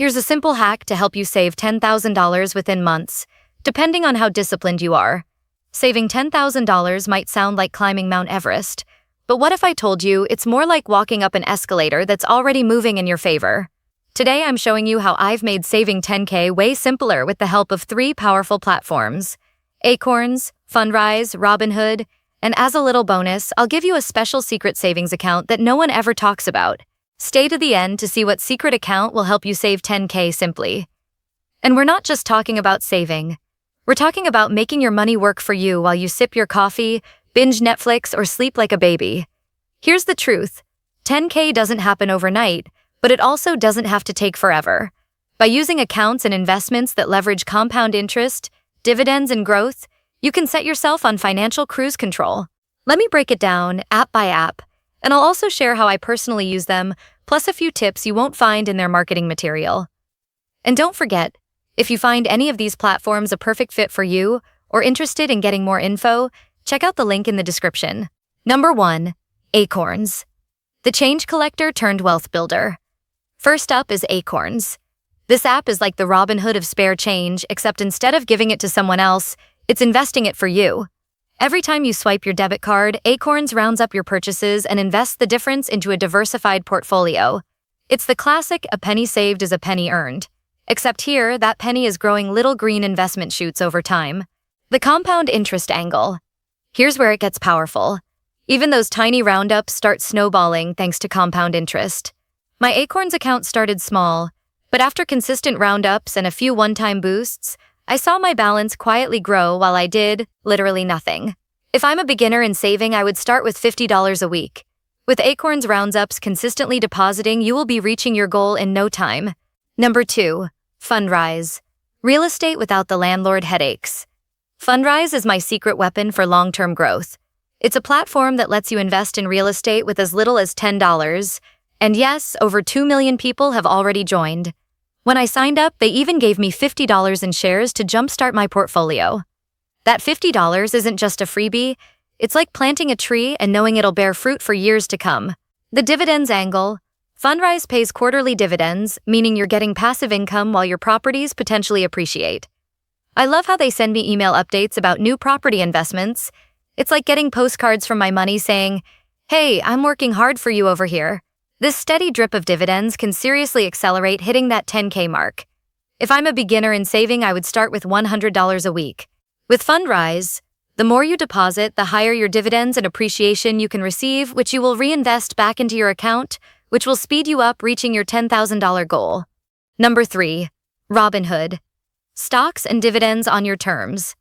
Here's a simple hack to help you save $10,000 within months, depending on how disciplined you are. Saving $10,000 might sound like climbing Mount Everest, but what if I told you it's more like walking up an escalator that's already moving in your favor? Today I'm showing you how I've made saving 10K way simpler with the help of 3 powerful platforms: Acorns, Fundrise, Robinhood, and as a little bonus, I'll give you a special secret savings account that no one ever talks about. Stay to the end to see what secret account will help you save 10K simply. And we're not just talking about saving. We're talking about making your money work for you while you sip your coffee, binge Netflix, or sleep like a baby. Here's the truth. 10K doesn't happen overnight, but it also doesn't have to take forever. By using accounts and investments that leverage compound interest, dividends, and growth, you can set yourself on financial cruise control. Let me break it down app by app, and I'll also share how I personally use them, plus a few tips you won't find in their marketing material. And don't forget, if you find any of these platforms a perfect fit for you or interested in getting more info, check out the link in the description. Number 1. Acorns. The change collector turned wealth builder. First up is Acorns. This app is like the Robinhood of spare change, except instead of giving it to someone else, it's investing it for you. Every time you swipe your debit card, Acorns rounds up your purchases and invests the difference into a diversified portfolio. It's the classic "a penny saved is a penny earned." Except here, that penny is growing little green investment shoots over time. The compound interest angle. Here's where it gets powerful. Even those tiny roundups start snowballing thanks to compound interest. My Acorns account started small, but after consistent roundups and a few one-time boosts, I saw my balance quietly grow while I did literally nothing. If I'm a beginner in saving, I would start with $50 a week. With Acorns roundups consistently depositing, you will be reaching your goal in no time. Number 2. Fundrise. Real estate without the landlord headaches. Fundrise is my secret weapon for long-term growth. It's a platform that lets you invest in real estate with as little as $10, and yes, over 2 million people have already joined. When I signed up, they even gave me $50 in shares to jumpstart my portfolio. That $50 isn't just a freebie, it's like planting a tree and knowing it'll bear fruit for years to come. The dividends angle. Fundrise pays quarterly dividends, meaning you're getting passive income while your properties potentially appreciate. I love how they send me email updates about new property investments. It's like getting postcards from my money saying, "Hey, I'm working hard for you over here." This steady drip of dividends can seriously accelerate hitting that 10K mark. If I'm a beginner in saving, I would start with $100 a week. With Fundrise, the more you deposit, the higher your dividends and appreciation you can receive, which you will reinvest back into your account, which will speed you up reaching your $10,000 goal. Number 3. Robinhood. Stocks and dividends on your terms.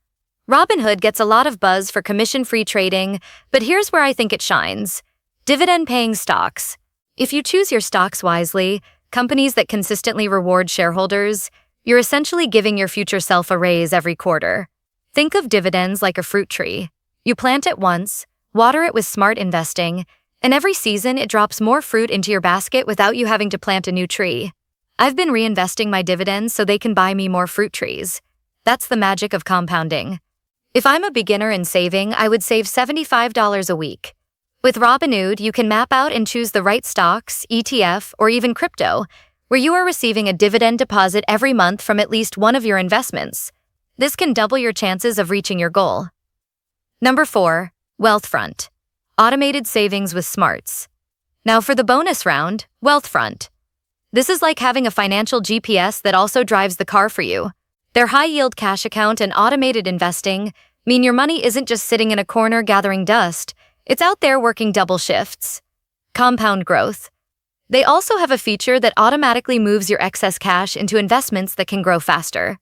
Robinhood gets a lot of buzz for commission-free trading, but here's where I think it shines. Dividend-paying stocks. If you choose your stocks wisely, companies that consistently reward shareholders, you're essentially giving your future self a raise every quarter. Think of dividends like a fruit tree. You plant it once, water it with smart investing, and every season it drops more fruit into your basket without you having to plant a new tree. I've been reinvesting my dividends so they can buy me more fruit trees. That's the magic of compounding. If I'm a beginner in saving, I would save $75 a week. With Robinhood, you can map out and choose the right stocks, ETF, or even crypto, where you are receiving a dividend deposit every month from at least one of your investments. This can double your chances of reaching your goal. Number 4. Wealthfront. Automated savings with smarts. Now for the bonus round, Wealthfront. This is like having a financial GPS that also drives the car for you. Their high-yield cash account and automated investing mean your money isn't just sitting in a corner gathering dust. It's out there working double shifts. Compound growth. They also have a feature that automatically moves your excess cash into investments that can grow faster.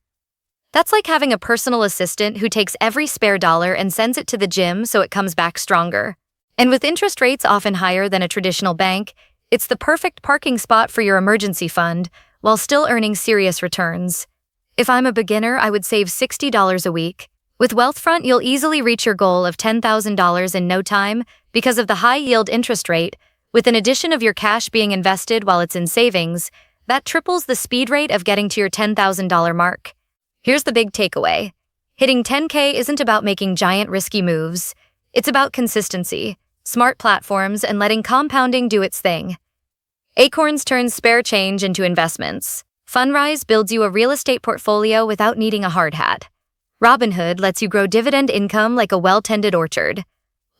That's like having a personal assistant who takes every spare dollar and sends it to the gym so it comes back stronger. And with interest rates often higher than a traditional bank, it's the perfect parking spot for your emergency fund while still earning serious returns. If I'm a beginner, I would save $60 a week. With Wealthfront, you'll easily reach your goal of $10,000 in no time because of the high-yield interest rate. With an addition of your cash being invested while it's in savings, that triples the speed rate of getting to your $10,000 mark. Here's the big takeaway. Hitting 10K isn't about making giant risky moves. It's about consistency, smart platforms, and letting compounding do its thing. Acorns turns spare change into investments. Fundrise builds you a real estate portfolio without needing a hard hat. Robinhood lets you grow dividend income like a well-tended orchard.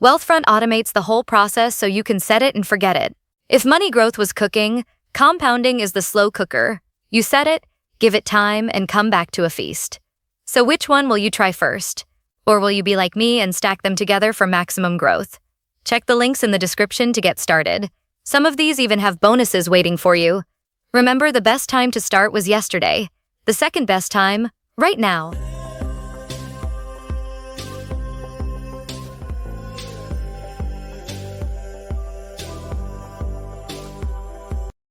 Wealthfront automates the whole process so you can set it and forget it. If money growth was cooking, compounding is the slow cooker. You set it, give it time, and come back to a feast. So which one will you try first? Or will you be like me and stack them together for maximum growth? Check the links in the description to get started. Some of these even have bonuses waiting for you. Remember, the best time to start was yesterday. The second best time, right now.